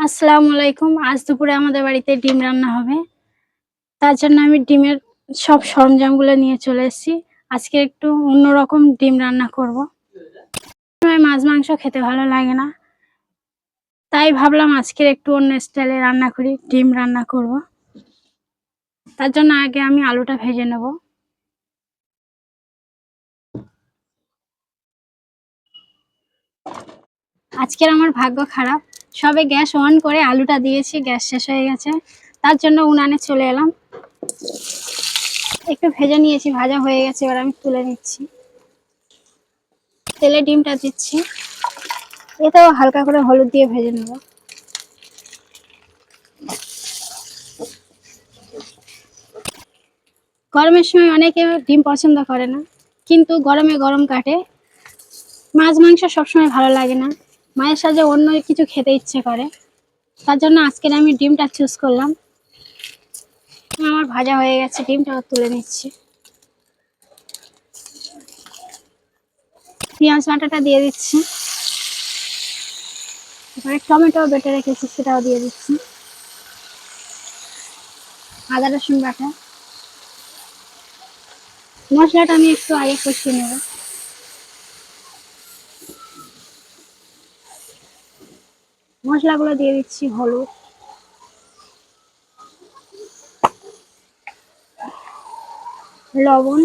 আসসালামু আলাইকুম। আজ দুপুরে আমাদের বাড়িতে ডিম রান্না হবে। তার জন্য আমি ডিমের সব সরঞ্জামগুলো নিয়ে চলে এসেছি। আজকে একটু অন্যরকম ডিম রান্না করব। আমার মাছ মাংস খেতে ভালো লাগে না। তাই ভাবলাম আজকের একটু অন্য স্টাইলে রান্না করি, ডিম রান্না করব। তার জন্য আগে আমি আলুটা ভেজে নেব। আজকের আমার ভাগ্য খারাপ। সবে গ্যাস অন করে আলুটা দিয়েছি, গ্যাস শেষ হয়ে গেছে। তার জন্য উনানে চলে এলাম। একটু ভেজে নিয়েছি, ভাজা হয়ে গেছে, এবার আমি তুলে নিচ্ছি। তেলে ডিমটা দিচ্ছি। এটাও হালকা করে হলুদ দিয়ে ভেজে নেব। গরমের সময় অনেকে ডিম পছন্দ করে না, কিন্তু গরমে গরম কাটে। মাছ মাংস সবসময় ভালো লাগে না, মায়ের সাথে অন্য কিছু খেতে ইচ্ছে করে। তার জন্য আজকে আমি ডিমটা চুজ করলাম। আমার ভাজা হয়ে গেছে, ডিমটাও তুলে নিচ্ছি। পেঁয়াজ বাটাটা দিয়ে দিচ্ছি। এবারে টমেটো বেটে রেখেছি, সেটাও দিয়ে দিচ্ছি। আদা রসুন বাটা। মশলাটা আমি একটু আগে কষিয়ে নেব। মশলাগুলো দিয়ে দিচ্ছি। হলুদ, লবণ,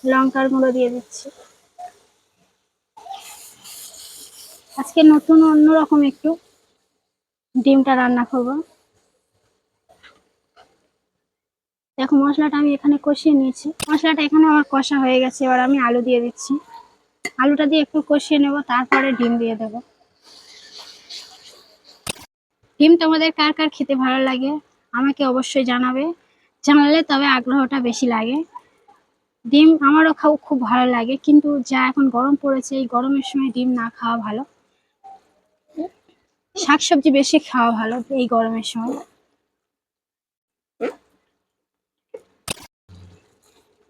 লঙ্কার গুঁড়ো দিয়ে দিচ্ছি। আজকে নতুন অন্যরকম একটু ডিমটা রান্না করব। দেখো, মশলাটা আমি এখানে কষিয়ে নিয়েছি। মশলাটা এখানে আমার কষা হয়ে গেছে, এবার আমি আলু দিয়ে দিচ্ছি। আলুটা দিয়ে একটু কষিয়ে নেব, তারপরে ডিম দিয়ে দেব। ডিম তোমাদের কার কার খেতে ভালো লাগে আমাকে অবশ্যই জানাবে। জানালে তবে আগ্রহটা বেশি লাগে। ডিম আমারও খুব ভালো লাগে, কিন্তু যা এখন গরম পড়েছে, এই গরমের সময় ডিম না খাওয়া ভালো। শাকসবজি বেশি খাওয়া ভালো এই গরমের সময়।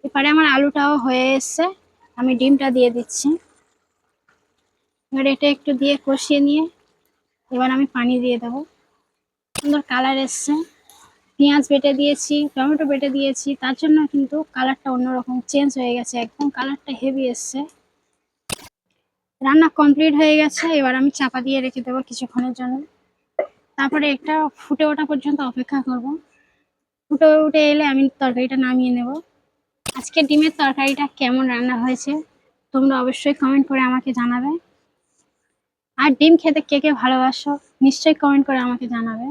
এবারে আমার আলুটাও হয়ে এসছে, আমি ডিমটা দিয়ে দিচ্ছি। এবার এটা একটু দিয়ে কষিয়ে নিয়ে এবার আমি পানি দিয়ে দেবো। সুন্দর কালার এসছে। পেঁয়াজ বেটে দিয়েছি, টমেটো বেটে দিয়েছি, তার জন্য কিন্তু কালারটা অন্যরকম চেঞ্জ হয়ে গেছে, একদম কালারটা হেভি এসছে। রান্না কমপ্লিট হয়ে গেছে, এবার আমি চাপা দিয়ে রেখে দেবো কিছুক্ষণের জন্য। তারপরে একটা ফুটে ওঠা পর্যন্ত অপেক্ষা করব। ফুটে উঠে এলে আমি তরকারিটা নামিয়ে নেব। আজকে ডিমের তরকারিটা কেমন রান্না হয়েছে তোমরা অবশ্যই কমেন্ট করে আমাকে জানাবে। আর ডিম খেতে কে কে ভালোবাসো নিশ্চয়ই কমেন্ট করে আমাকে জানাবে।